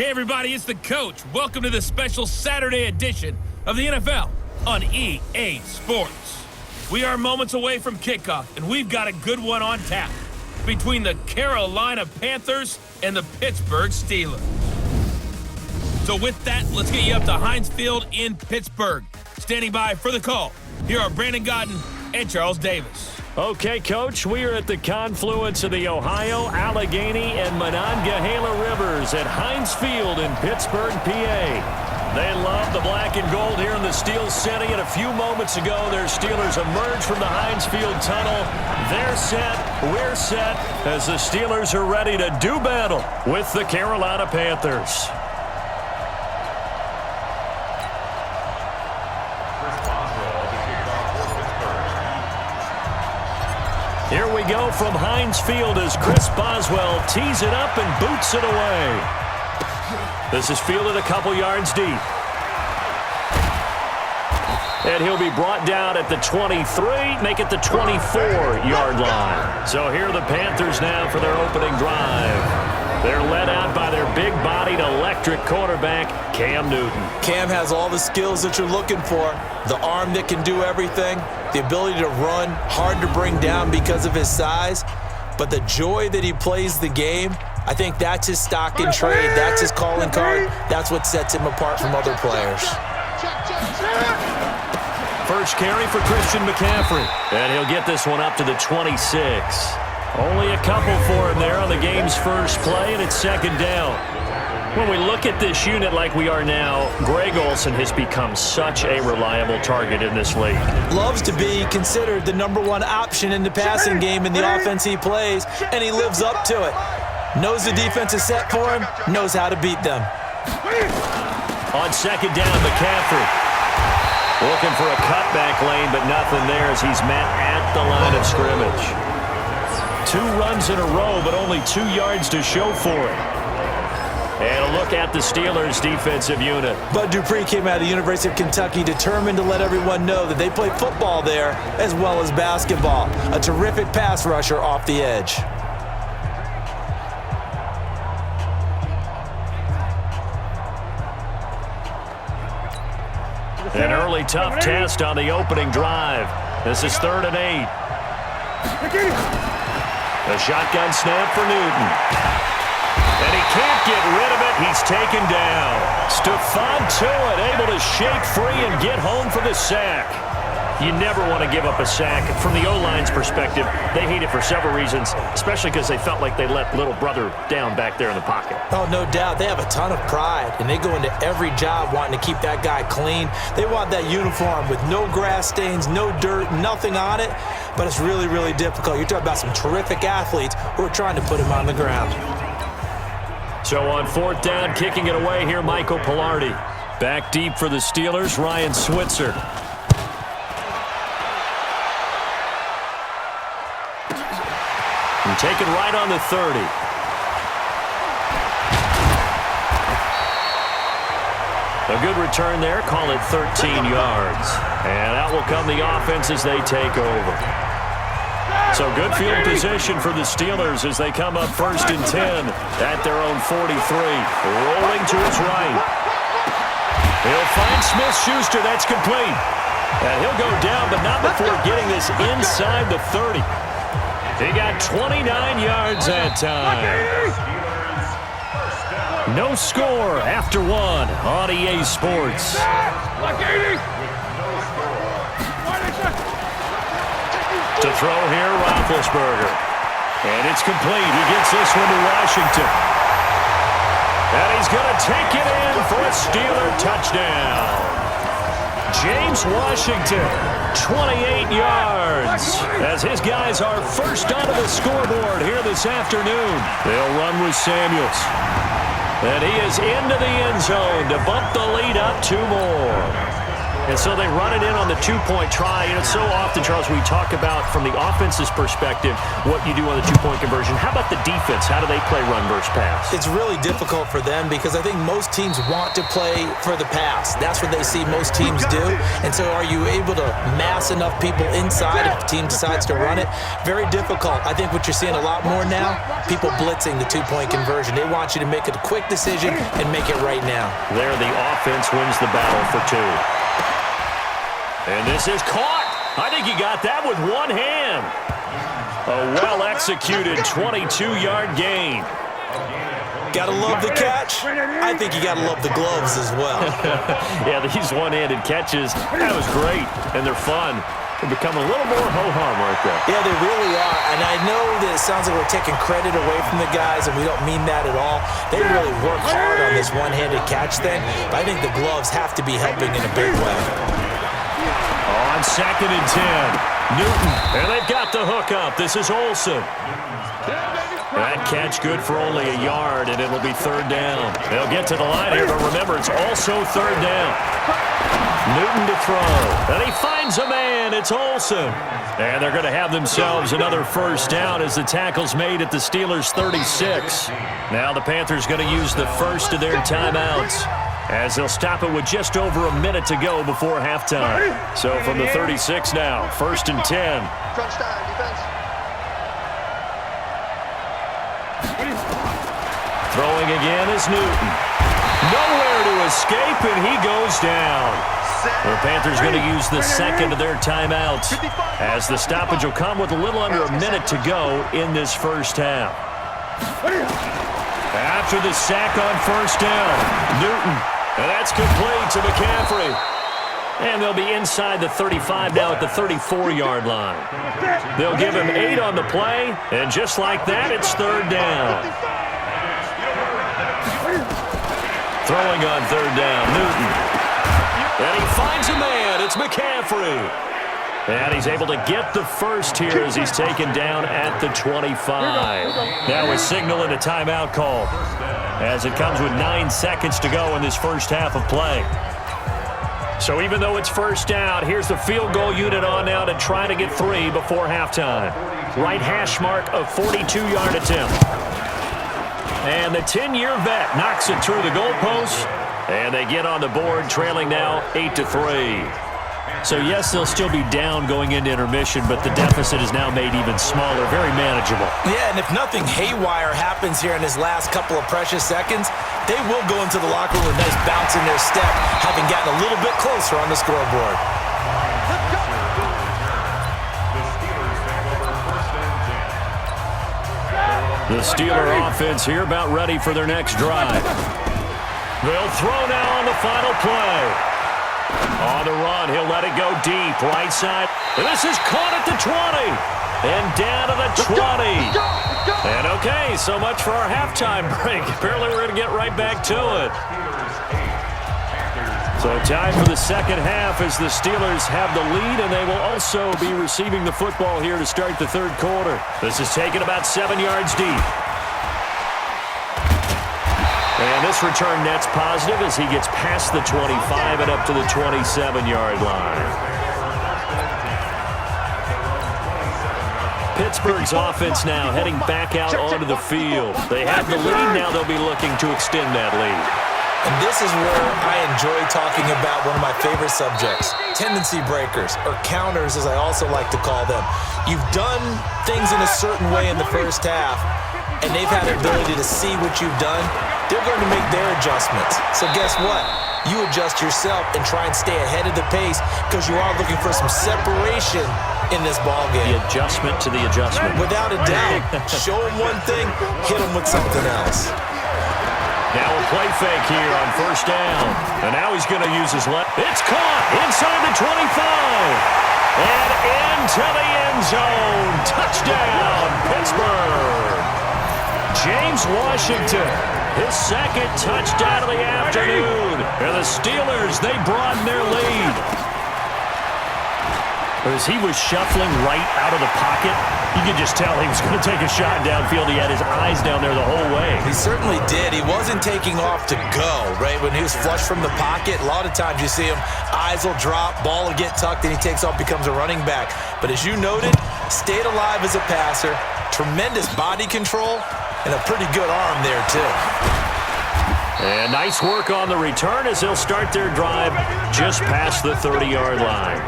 Hey everybody, it's the coach. Welcome to the special Saturday edition of the NFL on EA Sports. We are moments away from kickoff, and we've got a good one on tap between the Carolina Panthers and the Pittsburgh Steelers. So with that, let's get you up to Heinz Field in Pittsburgh. Standing by for the call, here are Brandon Godden and Charles Davis. Okay, Coach, we are at the confluence of the Ohio, Allegheny, and Monongahela Rivers at Heinz Field in Pittsburgh, PA. They love the black and gold here in the Steel City, and a few moments ago, their Steelers emerged from the Heinz Field tunnel. They're set, we're set, as the Steelers are ready to do battle with the Carolina Panthers. Here we go from Heinz Field as Chris Boswell tees it up and boots it away. This is fielded a couple yards deep. And he'll be brought down at the 23, make it the 24-yard line. So here are the Panthers now for their opening drive. They're led out by their big-bodied electric quarterback, Cam Newton. Cam has all the skills that you're looking for. The arm that can do everything, the ability to run, hard to bring down because of his size. But the joy that he plays the game, I think that's his stock in trade. That's his calling card. That's what sets him apart from other players. First carry for Christian McCaffrey. And he'll get this one up to the 26. Only a couple for him there on the game's first play, and it's second down. When we look at this unit like we are now, Greg Olsen has become such a reliable target in this league. Loves to be considered the #1 option in the passing game in the offense he plays, and he lives up to it. Knows the defense is set for him, knows how to beat them. On second down, McCaffrey. Looking for a cutback lane, but nothing there as he's met at the line of scrimmage. 2 runs in a row, but only 2 yards to show for it. And a look at the Steelers' defensive unit. Bud Dupree came out of the University of Kentucky determined to let everyone know that they play football there as well as basketball. A terrific pass rusher off the edge. An early tough test on the opening drive. This is 3rd and 8. A shotgun snap for Newton. And he can't get rid of it. He's taken down. Stephon Tuitt able to shake free and get home for the sack. You never want to give up a sack. From the O-line's perspective, they hate it for several reasons, especially because they felt like they let little brother down back there in the pocket. Oh, no doubt. They have a ton of pride, and they go into every job wanting to keep that guy clean. They want that uniform with no grass stains, no dirt, nothing on it, but it's really, really difficult. You're talking about some terrific athletes who are trying to put him on the ground. So on 4th down, kicking it away here, Michael Pilardi. Back deep for the Steelers, Ryan Switzer. And taken right on the 30. A good return there, call it 13 yards. And out will come the offense as they take over. So good field position for the Steelers as they come up 1st and 10 at their own 43. Rolling to his right. He'll find Smith-Schuster. That's complete. And he'll go down, but not before getting this inside the 30. He got 29 yards that time. No score after 1 on EA Sports. To throw here, Roethlisberger. And it's complete. He gets this one to Washington. And he's going to take it in for a Steeler touchdown. James Washington, 28 yards, as his guys are first onto the scoreboard here this afternoon. They'll run with Samuels. And he is into the end zone to bump the lead up 2 more. And so they run it in on the two-point try. And it's so often, Charles, we talk about from the offense's perspective what you do on the two-point conversion. How about the defense? How do they play run versus pass? It's really difficult for them because I think most teams want to play for the pass. That's what they see most teams do. And so are you able to mass enough people inside if the team decides to run it? Very difficult. I think what you're seeing a lot more now, people blitzing the two-point conversion. They want you to make a quick decision and make it right now. There, the offense wins the battle for two. And this is caught. I think he got that with one hand. A well-executed 22-yard gain. Gotta love the catch. I think you gotta love the gloves as well. Yeah, these one-handed catches, that was great, and they're fun. They're becoming a little more ho-hum right there. Yeah, they really are, and I know that it sounds like we're taking credit away from the guys, and we don't mean that at all. They really work hard on this one-handed catch thing, but I think the gloves have to be helping in a big way. On 2nd and 10, Newton, and they've got the hook up. This is Olsen. That catch good for only a yard, and it'll be 3rd down. They'll get to the line here, but remember, it's also 3rd down. Newton to throw, and he finds a man. It's Olsen. And they're going to have themselves another 1st down as the tackle's made at the Steelers' 36. Now the Panthers going to use the first of their timeouts, as they'll stop it with just over a minute to go before halftime. So from the 36 now, 1st and 10. Crunch time, defense. Throwing again is Newton. Nowhere to escape, and he goes down. The Panthers going to use the second of their timeouts, as the stoppage will come with a little under a minute to go in this first half. After the sack on 1st down, Newton. And that's complete to McCaffrey. And they'll be inside the 35 now at the 34-yard line. They'll give him 8 on the play, and just like that, it's 3rd down. Throwing on 3rd down, Newton. And he finds a man. It's McCaffrey. And he's able to get the first here as he's taken down at the 25. Now we're signaling a timeout call, as it comes with 9 seconds to go in this first half of play. So even though it's 1st down, here's the field goal unit on now to try to get 3 before halftime. Right hash mark of 42-yard attempt. And the 10-year vet knocks it through the goalpost, and they get on the board, trailing now 8-3. So yes, they'll still be down going into intermission, but the deficit is now made even smaller, very manageable. Yeah, and if nothing haywire happens here in his last couple of precious seconds, they will go into the locker room with a nice bounce in their step, having gotten a little bit closer on the scoreboard. The Steeler offense here about ready for their next drive. They'll throw now on the final play. On the run, he'll let it go deep, right side. And this is caught at the 20. And down to the 20. And okay, so much for our halftime break. Apparently we're going to get right back to it. So time for the second half as the Steelers have the lead, and they will also be receiving the football here to start the 3rd quarter. This is taken about 7 yards deep. And this return net's positive as he gets past the 25 and up to the 27-yard line. Pittsburgh's offense now heading back out onto the field. They have the lead. Now they'll be looking to extend that lead. And this is where I enjoy talking about one of my favorite subjects, tendency breakers, or counters as I also like to call them. You've done things in a certain way in the first half, and they've had the ability to see what you've done. They're going to make their adjustments. So guess what? You adjust yourself and try and stay ahead of the pace because you are looking for some separation in this ballgame. The adjustment to the adjustment. Without a doubt. Show them one thing, hit them with something else. Now a play fake here on 1st down. And now he's going to use his left. It's caught inside the 25. And into the end zone. Touchdown, Pittsburgh. James Washington, his 2nd touchdown of the afternoon. And the Steelers, they broaden their lead. As he was shuffling right out of the pocket, you could just tell he was going to take a shot downfield. He had his eyes down there the whole way. He certainly did. He wasn't taking off to go, right? When he was flush from the pocket, a lot of times you see him, eyes will drop, ball will get tucked, and he takes off, becomes a running back. But as you noted, stayed alive as a passer, tremendous body control, and a pretty good arm there, too. And nice work on the return as they'll start their drive just past the 30-yard line.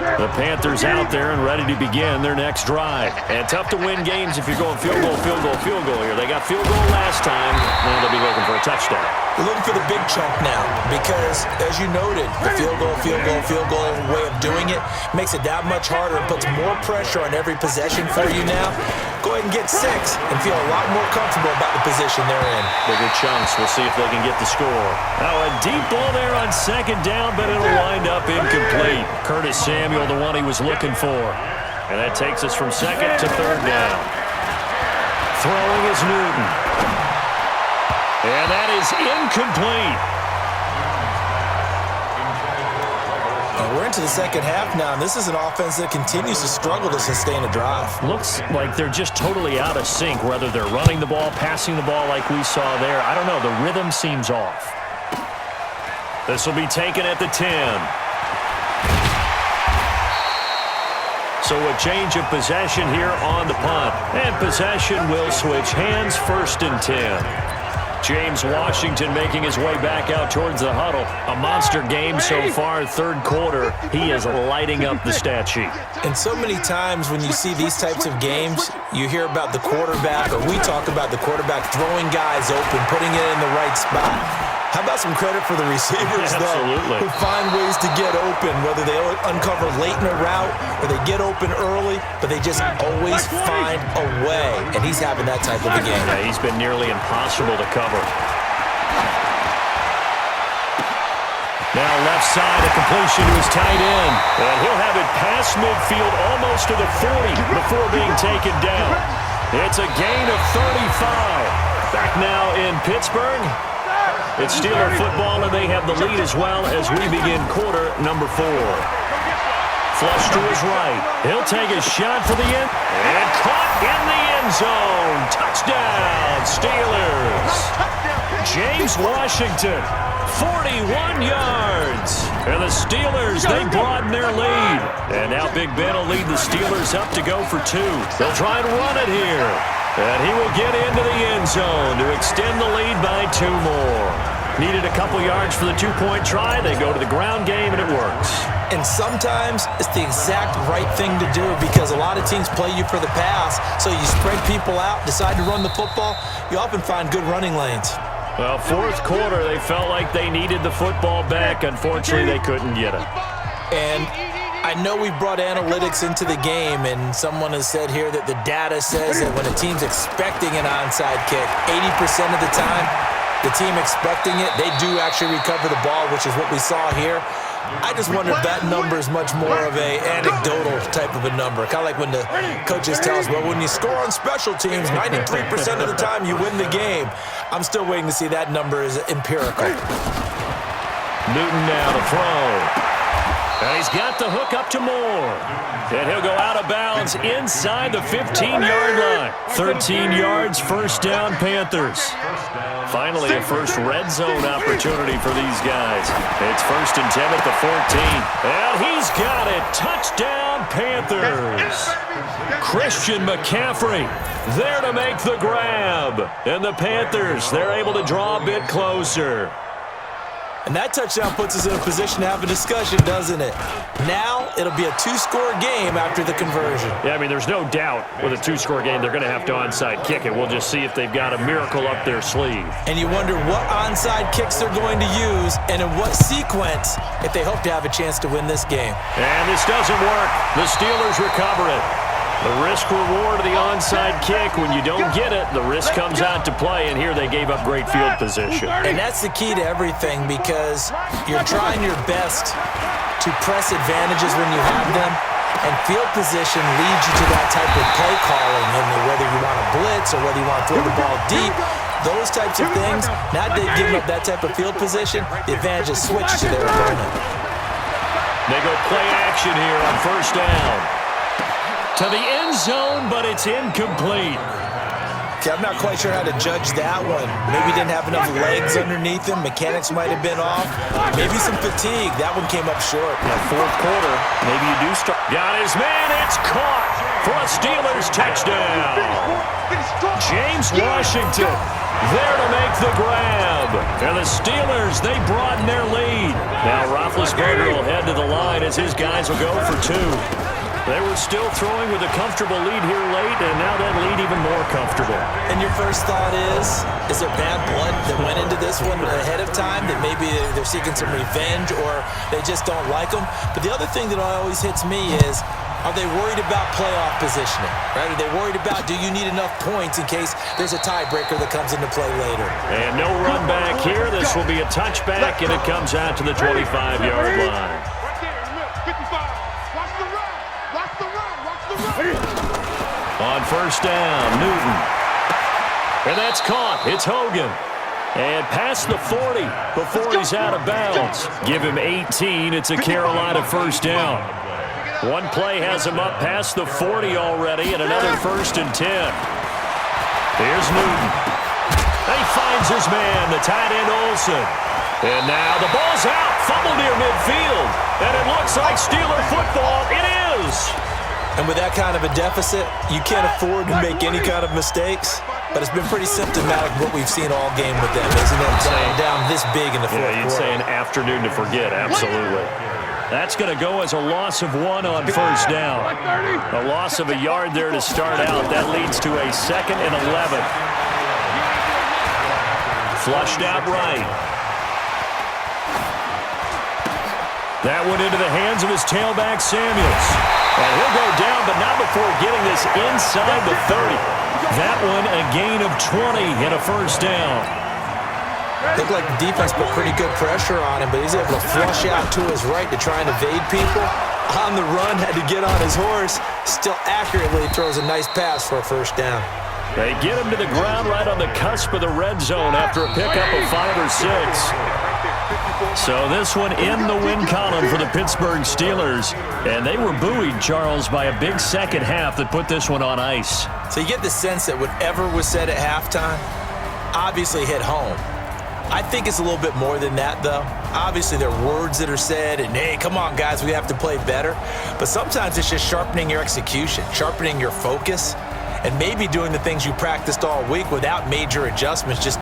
The Panthers out there and ready to begin their next drive. And tough to win games if you're going field goal here. They got field goal last time, and they'll be looking for a touchdown. They're looking for the big chunk now because, as you noted, the field goal way of doing it makes it that much harder and puts more pressure on every possession for you now. Go ahead and get 6 and feel a lot more comfortable about the position they're in. Bigger chunks. We'll see if they can get the score. Now a deep ball there on second down, but it'll wind up incomplete. Curtis Samuel, the one he was looking for. And that takes us from second to third down. Throwing is Newton. And that is incomplete. We're into the second half now, and this is an offense that continues to struggle to sustain a drive. Looks like they're just totally out of sync, whether they're running the ball, passing the ball like we saw there. I don't know. The rhythm seems off. This will be taken at the 10. So a change of possession here on the punt. And possession will switch hands, 1st and 10. James Washington making his way back out towards the huddle. A monster game so far, third quarter. He is lighting up the stat sheet. And so many times when you see these types of games, you hear about the quarterback, or we talk about the quarterback throwing guys open, putting it in the right spot. How about some credit for the receivers, though, who find ways to get open, whether they uncover late in a route or they get open early, but they just always find a way. And he's having that type of a game. Yeah, he's been nearly impossible to cover. Now left side, a completion to his tight end. And he'll have it past midfield almost to the 40 before being taken down. It's a gain of 35. Back now in Pittsburgh. It's Steeler football, and they have the lead as well as we begin quarter number 4. Flush to his right. He'll take a shot for the end. And caught in the end zone. Touchdown, Steelers. James Washington, 41 yards. And the Steelers, they broaden their lead. And now Big Ben will lead the Steelers up to go for 2. They'll try and run it here. And he will get into the end zone to extend the lead by 2 more. Needed a couple yards for the 2-point try. They go to the ground game, and it works. And sometimes it's the exact right thing to do because a lot of teams play you for the pass, so you spread people out, decide to run the football. You often find good running lanes. Well, fourth quarter, they felt like they needed the football back. Unfortunately, they couldn't get it. And I know we brought analytics into the game, and someone has said here that the data says that when a team's expecting an onside kick, 80% of the time, the team expecting it, they do actually recover the ball, which is what we saw here. I just wonder if that number is much more of a anecdotal type of a number. Kind of like when the coaches tell us, well, when you score on special teams, 93% of the time you win the game. I'm still waiting to see that number is empirical. Newton now to throw. And he's got the hook up to Moore. And he'll go out of bounds inside the 15-yard line. 13 yards, 1st down, Panthers. Finally, a first red zone opportunity for these guys. It's 1st and 10 at the 14. And he's got it. Touchdown, Panthers. Christian McCaffrey there to make the grab. And the Panthers, they're able to draw a bit closer. And that touchdown puts us in a position to have a discussion, doesn't it? Now, it'll be a 2-score game after the conversion. Yeah, I mean, there's no doubt with a 2-score game, they're going to have to onside kick it. We'll just see if they've got a miracle up their sleeve. And you wonder what onside kicks they're going to use and in what sequence if they hope to have a chance to win this game. And this doesn't work. The Steelers recover it. The risk-reward of the onside kick, when you don't get it, the risk comes out to play, and here they gave up great field position. And that's the key to everything because you're trying your best to press advantages when you have them, and field position leads you to that type of play calling, and whether you want to blitz or whether you want to throw the ball deep, those types of things, now that they've given up that type of field position, the advantage is switched to their opponent. They go play action here on first down. To the end zone, but it's incomplete. Okay, I'm not quite sure how to judge that one. Maybe didn't have enough legs underneath him. Mechanics might have been off. Maybe some fatigue. That one came up short. Fourth quarter, maybe you do start. Got his man. It's caught for a Steelers touchdown. James Washington there to make the grab. And the Steelers, they broaden their lead. Now Roethlisberger will head to the line as his guys will go for two. They were still throwing with a comfortable lead here late, and now that lead even more comfortable. And your first thought is there bad blood that went into this one ahead of time, that maybe they're seeking some revenge or they just don't like them? But the other thing that always hits me is, are they worried about playoff positioning? Right? Are they worried about, do you need enough points in case there's a tiebreaker that comes into play later? And no run back here. This will be a touchback, and it comes out to the 25-yard line. On first down, Newton. And that's caught. It's Hogan. And past the 40 before he's out of bounds. Give him 18. It's a Carolina first down. One play has him up past the 40 already, and another 1st and 10. Here's Newton. He finds his man, the tight end Olsen. And now the ball's out. Fumble near midfield. And it looks like Steeler football. It is. And with that kind of a deficit, you can't afford to make any kind of mistakes. But it's been pretty symptomatic what we've seen all game with them, isn't it? Down this big in the fourth quarter. You'd say an afternoon to forget, absolutely. That's going to go as a loss of 1 on first down. A loss of a yard there to start out. That leads to a 2nd and 11. Flushed out right. That went into the hands of his tailback, Samuels. And he'll go down, but not before getting this inside the 30. That one a gain of 20 and a first down. Looked like the defense put pretty good pressure on him, but he's able to flush out to his right to try and evade people. On the run, had to get on his horse. Still accurately throws a nice pass for a first down. They get him to the ground right on the cusp of the red zone after a pickup of 5 or 6. So this one in the win column for the Pittsburgh Steelers. And they were buoyed, Charles, by a big second half that put this one on ice. So you get the sense that whatever was said at halftime obviously hit home. I think it's a little bit more than that, though. Obviously, there are words that are said, and, hey, come on, guys, we have to play better. But sometimes it's just sharpening your execution, sharpening your focus, and maybe doing the things you practiced all week without major adjustments, just